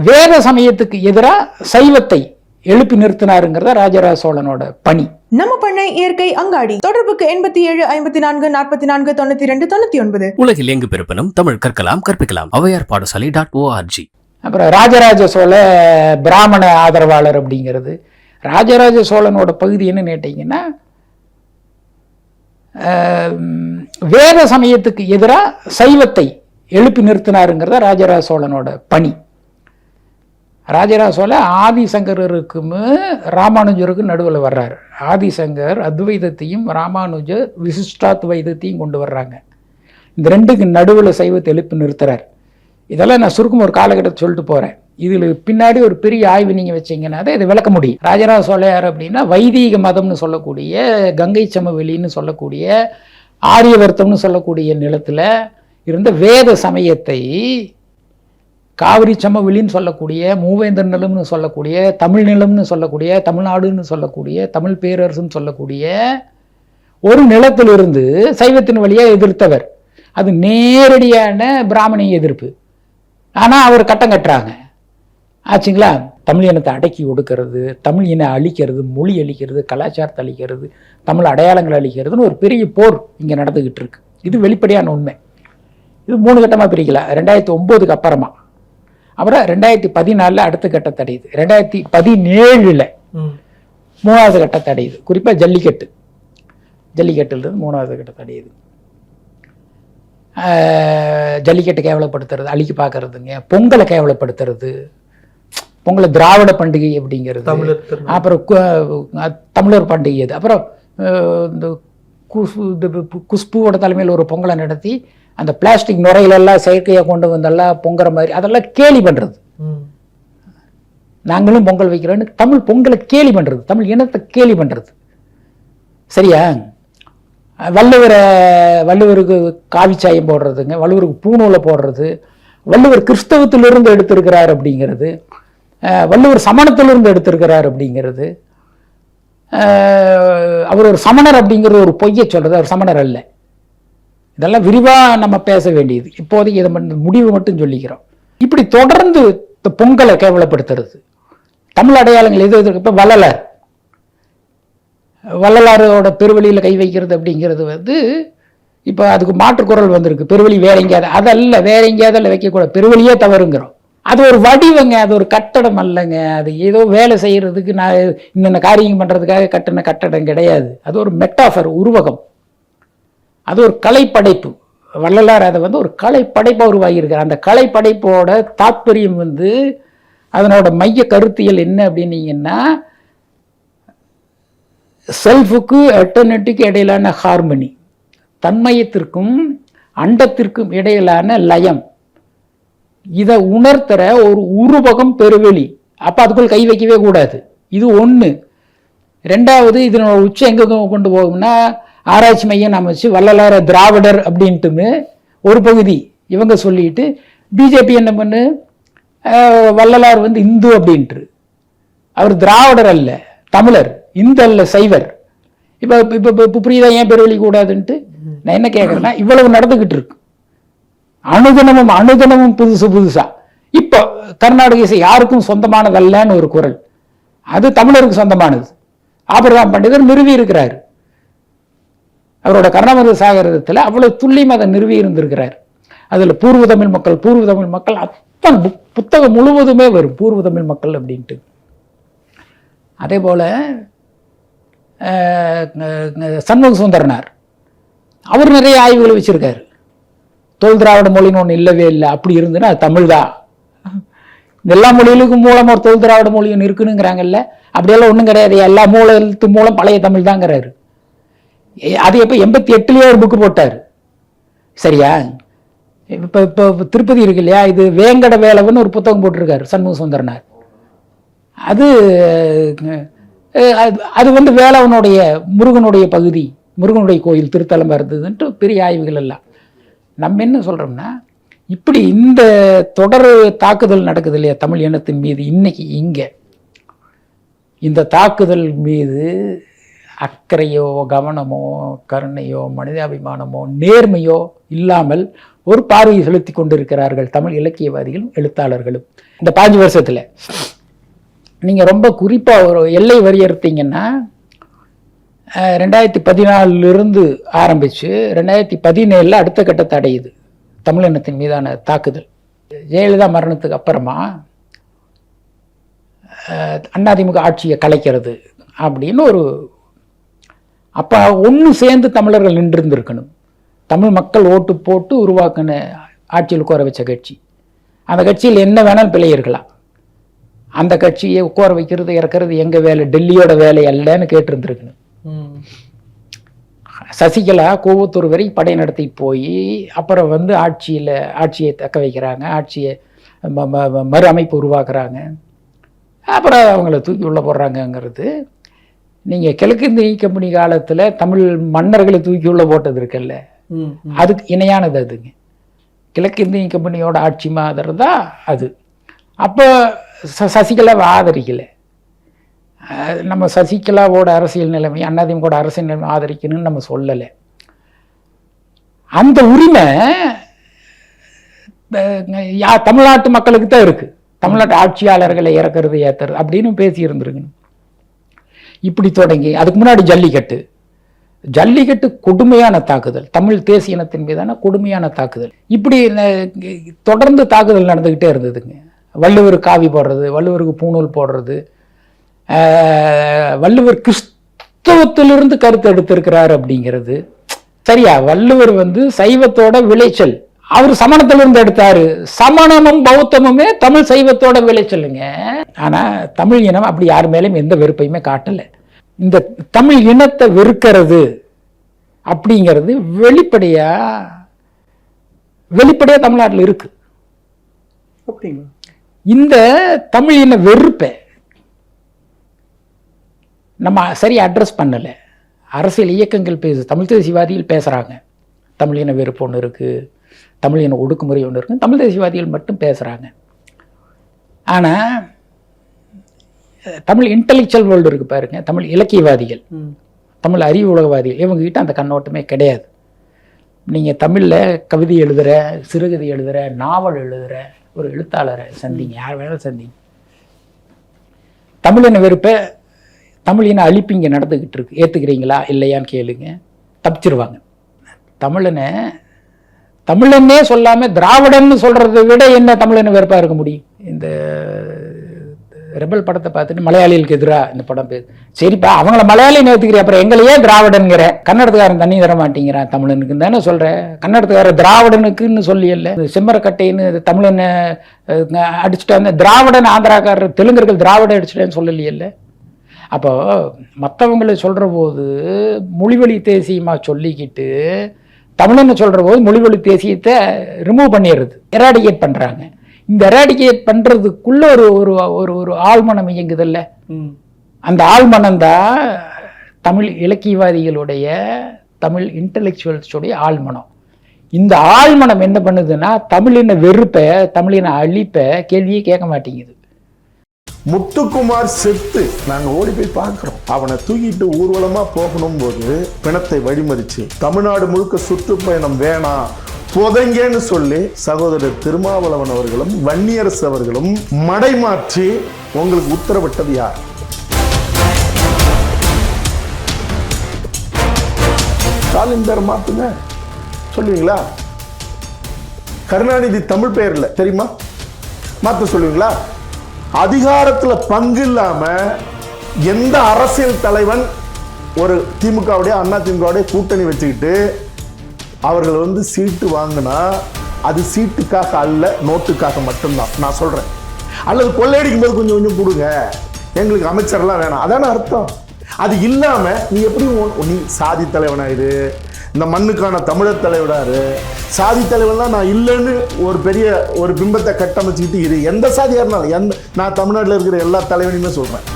வேத சமயத்துக்கு எதிராக சைவத்தை எழுப்பி நிறுத்தினாருங்கிறத ராஜராஜ சோழனோட பணி. நம்ம பண்ணை இயற்கை அங்காடி. தொடர்புக்கு 87 54 44 92 99. உலகில் எங்கு பிறப்பினும் தமிழ் கற்கலாம் கற்பிக்கலாம். ஔவையார் பாடசாலை.org. அப்புறம் ராஜராஜ சோழ பிராமண ஆதரவாளர் அப்படிங்கிறது. ராஜராஜ சோழனோட பகுதி என்னன்னு கேட்டீங்கன்னா, வேத சமயத்துக்கு எதிராக சைவத்தை எழுப்பி நிறுத்தினாருங்கிறத ராஜராஜ சோழனோட பணி. ராஜராஜ சோழன் ஆதிசங்கரருக்கும் ராமானுஜருக்கும் நடுவில் வர்றாரு. ஆதிசங்கர் அத்வைதத்தையும் ராமானுஜர் விசிஷ்டாத்வைதத்தையும் கொண்டு வர்றாங்க. இந்த ரெண்டுக்கு நடுவில் சைவத்தை எழுப்பி நிறுத்துறார். இதெல்லாம் நான் சுருக்கம் ஒரு காலகட்டத்தை சொல்லிட்டு போகிறேன். இதில் பின்னாடி ஒரு பெரிய ஆய்வு நீங்கள் வச்சிங்கன்னா தான் இதை விளக்க முடியும். ராஜராஜ சோழையார் அப்படின்னா வைதீக மதம்னு சொல்லக்கூடிய, கங்கை சமவெளின்னு சொல்லக்கூடிய, ஆரியவர்த்தம்னு சொல்லக்கூடிய நிலத்தில் இருந்த வேத சமயத்தை காவிரி சமவெளின்னு சொல்லக்கூடிய, மூவேந்தர் நிலம்னு சொல்லக்கூடிய, தமிழ் நிலம்னு சொல்லக்கூடிய, தமிழ்நாடுன்னு சொல்லக்கூடிய, தமிழ் பேரரசுன்னு சொல்லக்கூடிய ஒரு நிலத்திலிருந்து சைவத்தின் வழியாக எதிர்த்தவர். அது நேரடியான பிராமணிய எதிர்ப்பு. ஆனால் அவர் கட்டம் கட்டுறாங்க ஆச்சுங்களா. தமிழ் இனத்தை அடக்கி ஒடுக்கிறது, தமிழ் இன அழிக்கிறது, மொழி அழிக்கிறது, கலாச்சாரத்தை அழிக்கிறது, தமிழ் அடையாளங்களை அழிக்கிறதுன்னு ஒரு பெரிய போர் இங்கே நடந்துக்கிட்டு இருக்கு. இது வெளிப்படையான உண்மை. இது 3 கட்டமாக பிரிக்கலாம். 2009க்கு அப்புறமா, அப்புறம் 2014 அடுத்த கட்டத்தை அடையுது, 2017 3வது கட்டத்தை அடையுது. குறிப்பாக ஜல்லிக்கட்டுலேருந்து 3வது கட்டத்தை அடையுது. ஜல்லிக்கட்டை கேவலப்படுத்துறது, அழிக்க பார்க்கறதுங்க, பொங்கலை கேவலப்படுத்துறது, பொங்கலை திராவிட பண்டிகை அப்படிங்கிறது, அப்புறம் தமிழர் பண்டிகை அது, அப்புறம் இந்த குஷ்புவோட தலைமையில் ஒரு பொங்கலை நடத்தி அந்த பிளாஸ்டிக் நுரையிலெல்லாம் செயற்கையாக கொண்டு வந்தெல்லாம் பொங்குற மாதிரி அதெல்லாம் கேலி பண்ணுறது. நாங்களும் பொங்கல் வைக்கிறோன்னு தமிழ் பொங்கலை கேலி பண்ணுறது, தமிழ் இனத்தை கேலி பண்ணுறது. சரியா? வள்ளுவருக்கு காவிச்சாயம் போடுறதுங்க, வள்ளுவருக்கு பூநூலை போடுறது, வள்ளுவர் கிறிஸ்தவத்திலிருந்து எடுத்திருக்கிறார் அப்படிங்கிறது, வள்ளுவர் சமணத்திலிருந்து எடுத்திருக்கிறார் அப்படிங்கிறது, அவர் ஒரு சமணர் அப்படிங்கிறது ஒரு பொய்யை சொல்றது, அவர் சமணர் அல்ல. இதெல்லாம் விரிவாக நம்ம பேச வேண்டியது. இப்போதைக்கு இதை முடிவு மட்டும் சொல்லிக்கிறோம். இப்படி தொடர்ந்து பொங்கலை கேவலப்படுத்துறது, தமிழ் அடையாளங்கள் எது எது. இப்போ வள்ளலாரோட பெருவெளியில் கை வைக்கிறது அப்படிங்கிறது இப்போ அதுக்கு மாற்றுக்குரல் வந்திருக்கு. பெருவெளி வேற எங்கேயாவது, அதல்ல, வேற எங்கேயாவது வைக்கக்கூடாது, பெருவெளியே தவறுங்கிறோம். அது ஒரு வடிவங்க, அது ஒரு கட்டடம் அல்லங்க. அது ஏதோ வேலை செய்யறதுக்கு நான் இன்னென்ன காரியம் பண்ணுறதுக்காக கட்டின கட்டடம் கிடையாது. அது ஒரு மெட்டாஃபர், உருவகம். அது ஒரு கலைப்படைப்பு. வள்ளலார் அதை ஒரு கலைப்படைப்பாக உருவாகியிருக்கார். அந்த கலைப்படைப்போட தாற்பயம் அதனோட மைய கருத்தியல் என்ன அப்படின்னீங்கன்னா, செல்ஃபுக்கு எட்டர்னிட்டிக்கு இடையிலான ஹார்மனி, தன்மயத்திற்கும் அண்டத்திற்கும் இடையிலான லயம், இதை உணர்த்துற ஒரு உருவகம் பெருவெளி. அப்போ அதுக்குள் கை வைக்கவே கூடாது. இது ஒன்று. 2வது, இதனோட உச்சம் எங்கே கொண்டு போகும்னா, ஆராய்ச்சி மையம் அமைச்சு வள்ளலார திராவிடர் அப்படின்ட்டுமே ஒரு பகுதி இவங்க சொல்லிட்டு, பிஜேபி என்ன பண்ணு, வள்ளலார் இந்து அப்படின்ட்டு. அவர் திராவிடர் அல்ல, தமிழர், இந்து அல்ல, சைவர். இப்போ புரியுதா ஏன் பெருவெளி கூடாதுன்ட்டு? நான் என்ன கேட்குறேன்னா, இவ்வளவு நடந்துக்கிட்டு இருக்கு. அனுதினமும் புதுசா. இப்போ கர்நாடக இசை யாருக்கும் சொந்தமானதல்லன்னு ஒரு குரல், அது தமிழருக்கு சொந்தமானது. ஆபிரகாம் பண்டிதர் நிறுவி இருக்கிறார். அவரோட கர்ணாமிருத சாகரத்தில் அவ்வளவு துல்லியம் அதை நிறுவி இருந்திருக்கிறார். அதில் பூர்வ தமிழ் மக்கள் அத்தனை புத்தகம் முழுவதுமே வரும், பூர்வ தமிழ் மக்கள் அப்படின்ட்டு. அதே போல சண்முக சுந்தரனார் அவர் நிறைய ஆய்வுகளை வச்சிருக்காரு. தொல் திராவிட மொழின்னு ஒன்று இல்லவே இல்லை, அப்படி இருந்துன்னா அது தமிழ் தான். எல்லா மொழிகளுக்கும் மூலம் ஒரு தொல் திராவிட மொழி ஒன்று இருக்குனுங்கிறாங்கல்ல, அப்படியெல்லாம் ஒன்றும் கிடையாது. எல்லா மூலத்து மூலம் பழைய தமிழ் தாங்கிறாரு. அது எப்போ 88 ஒரு புக்கு போட்டார். சரியா? இப்போ திருப்பதி இருக்கு இல்லையா, இது வேங்கட வேலவன் ஒரு புத்தகம் போட்டிருக்காரு சண்முக சுந்தரனார். அது வேலவனுடைய முருகனுடைய பகுதி, முருகனுடைய கோயில் திருத்தலம் இருந்ததுன்ட்டு பெரிய ஆய்வுகள் எல்லாம். நம்ம என்ன சொல்றோம்னா, இப்படி இந்த தொடர் தாக்குதல் நடக்குது இல்லையா தமிழ் இனத்தின் மீது, இன்னைக்கு இங்க இந்த தாக்குதல் மீது அக்கறையோ கவனமோ கருணையோ மனிதாபிமானமோ நேர்மையோ இல்லாமல் ஒரு பார்வையை செலுத்தி கொண்டிருக்கிறார்கள் தமிழ் இலக்கியவாதிகளும் எழுத்தாளர்களும். இந்த 5 வருஷத்துல நீங்கள் ரொம்ப குறிப்பாக ஒரு எல்லை வரையறுத்தீங்கன்னா 2014 ஆரம்பித்து 2017 அடுத்த கட்டத்தை அடையுது தமிழினத்தின் மீதான தாக்குதல். ஜெயலலிதா மரணத்துக்கு அப்புறமா அதிமுக ஆட்சியை கலைக்கிறது அப்படின்னு ஒரு அப்போ ஒன்று சேர்ந்து தமிழர்கள் நின்றுருந்துருக்கணும். தமிழ் மக்கள் ஓட்டு போட்டு உருவாக்கின ஆட்சியில் உட்கார வச்ச கட்சி. அந்த கட்சியில் என்ன வேணாலும் பிழை இருக்கலாம். அந்த கட்சியை உட்கார வைக்கிறது இறக்கிறது எங்கள் வேலை, டெல்லியோட வேலை அல்லன்னு கேட்டிருந்துருக்கணும். சசிகலா கோவத்தூர் வரை படை நடத்தி போய் அப்புறம் வந்து ஆட்சியை தக்க வைக்கிறாங்க, ஆட்சியை மறு அமைப்பு உருவாக்குறாங்க, அப்புறம் அவங்கள தூக்கி உள்ள போடுறாங்கங்கிறது. நீங்கள் கிழக்கிந்திய கம்பெனி காலத்தில் தமிழ் மன்னர்களை தூக்கி உள்ள போட்டது இருக்குல்ல, அதுக்கு இணையானது அதுங்க. கிழக்கிந்திய கம்பெனியோட ஆட்சி மாதிரி தான் அது. அப்போ சசிகலாவை ஆதரிக்கலை. நம்ம சசிகலாவோட அரசியல் நிலைமை அதிமுக அரசியல் நிலைமை ஆதரிக்கணும்னு நம்ம சொல்லலை. அந்த உரிமை தமிழ்நாட்டு மக்களுக்கு தான் இருக்கு. தமிழ்நாட்டு ஆட்சியாளர்களை இறக்கிறது ஏற்றுறது அப்படின்னு பேசி இருந்திருக்கணும். இப்படி தொடங்கி அதுக்கு முன்னாடி ஜல்லிக்கட்டு கொடுமையான தாக்குதல், தமிழ் தேசிய இனத்தின் மீதான கொடுமையான தாக்குதல். இப்படி தொடர்ந்து தாக்குதல் நடந்துக்கிட்டே இருந்ததுங்க. வள்ளுவர் காவி போடுறது, வள்ளுவருக்கு பூணூல் போடுறது, வள்ளுவர் கிறிஸ்தவத்திலிருந்து கருத்து எடுத்திருக்கிறார் அப்படிங்கிறது சரியா? வள்ளுவர் வந்து சைவத்தோட விளைச்சல், அவர் சமணத்திலிருந்து எடுத்தாரு. சமணமும் பௌத்தமுமே தமிழ் சைவத்தோட விளைச்சலுங்க. ஆனா தமிழ் இனம் அப்படி யார் மேலும் எந்த வெறுப்பையுமே காட்டல. இந்த தமிழ் இனத்தை வெறுக்கிறது அப்படிங்கிறது வெளிப்படையா தமிழ்நாட்டில் இருக்கு. இந்த தமிழ் இன வெறுப்பை நம்ம சரியா அட்ரஸ் பண்ணல. அரசியல் இயக்கங்கள் தமிழ் தேசியவாதிகள் பேசுறாங்க, தமிழ் இன வெறுப்பு ஒன்று இருக்கு, தமிழ் இன ஒடுக்குமுறை ஒன்று இருக்கு, தமிழ் தேசியவாதிகள் மட்டும் பேசுறாங்க. ஆனா தமிழ் இன்டெலெக்சுவல் வேர்ல்டு இருக்கு பாருங்க, தமிழ் இலக்கியவாதிகள், தமிழ் அறிவு உலகவாதிகள், இவங்க கிட்ட அந்த கண்ணோட்டமே கிடையாது. நீங்க தமிழ்ல கவிதை எழுதுற, சிறுகதை எழுதுற, நாவல் எழுதுற ஒரு எழுத்தாளரை சந்திங்க, யார் வேணாலும் சந்திங்க. தமிழின வெறுப்பை, தமிழின அழிப்பு இங்கே நடந்துக்கிட்டு இருக்கு, ஏற்றுக்கிறீங்களா இல்லையான்னு கேளுங்க, தப்பிச்சிருவாங்க. தமிழனே சொல்லாமல் திராவிடன்னு சொல்கிறத விட என்ன தமிழின வெறுப்பாக இருக்க முடியும்? இந்த ரெபல் படத்தை பார்த்துட்டு மலையாளிகளுக்கு எதிராக இந்த படம் பேசு, சரிப்பா அவங்கள மலையாளின்னு ஏற்றுக்கிறேன், அப்புறம் எங்களையே திராவிடன்கிற, கன்னடத்துக்காரன் தண்ணி தர மாட்டேங்கிறான் தமிழனுக்கு தானே சொல்கிறேன், கன்னடத்துக்காரன் திராவிடனுக்குன்னு சொல்லி இல்லை, செம்மரக்கட்டைன்னு தமிழனை அடிச்சுட்டாங்க, திராவிடன் ஆந்திராக்காரர் தெலுங்கர்கள் திராவிடம் அடிச்சுட்டேன்னு சொல்லலையில்ல. அப்போ மற்றவங்களை சொல்கிற போது மொழிவழி தேசியமாக சொல்லிக்கிட்டு தமிழன்னு சொல்கிற போது மொழிவழி தேசியத்தை ரிமூவ் பண்ணிடுறது, எராடிகேட் பண்ணுறாங்க. இந்த எராடிகேட் பண்ணுறதுக்குள்ள ஒரு ஒரு ஒரு ஆழ்மனம் இயங்குதில்ல, அந்த ஆழ்மனம் தான் தமிழ் இலக்கியவாதிகளுடைய, தமிழ் இன்டெலெக்சுவல்ஸுடைய ஆழ்மனம். இந்த ஆழ்மனம் என்ன பண்ணுதுன்னா தமிழின வெறுப்பை, தமிழின அழிப்பை கேள்வியே கேட்க மாட்டேங்குது. முத்துக்குமார் செத்து நாங்க ஓடி போய் பார்க்கிறோம். அவனை தூக்கிட்டு ஊர்வலமா போகணும் போது பிணத்தை வழிமறிச்சு தமிழ்நாடு முழுக்க சுற்றுப்பயணம் வேணாம் புதைங்கன்னு சொல்லி சகோதரர் திருமாவளவன் அவர்களும் வன்னியரசு அவர்களும் மடைமாற்றி உங்களுக்கு உத்தரவிட்டது யார்? ஸ்டாலின் பேர் மாத்துங்க சொல்லுவீங்களா? கருணாநிதி தமிழ் பெயர்ல தெரியுமா, மாத்த சொல்லுவீங்களா? அதிகாரத்துல பங்கு இல்லாம எந்த அரசியல் தலைவன் ஒரு திமுகவுடைய அதிமுகவுடைய கூட்டணி வச்சுக்கிட்டு அவர்கள் வந்து சீட்டு வாங்கினா அது சீட்டுக்காக அல்ல, நோட்டுக்காக மட்டும்தான் நான் சொல்றேன். அல்லது கொள்ளையடிக்கும் போது கொஞ்சம் கொஞ்சம் கொடுங்க, எங்களுக்கு அமைச்சர்லாம் வேணாம், அதான அர்த்தம். அது இல்லாம நீ எப்படி நீ சாதி தலைவனாயிரு, இந்த மண்ணுக்கான தமிழர் தலைவனாரு, சாதி தலைவன்லாம் நான் இல்லைன்னு ஒரு பெரிய ஒரு பிம்பத்தை கட்டமைச்சுக்கிட்டு இரு. எந்த சாதியாக இருந்தாலும் நான் தமிழ்நாட்டில் இருக்கிற எல்லா தலைவனையுமே சொல்றேன்.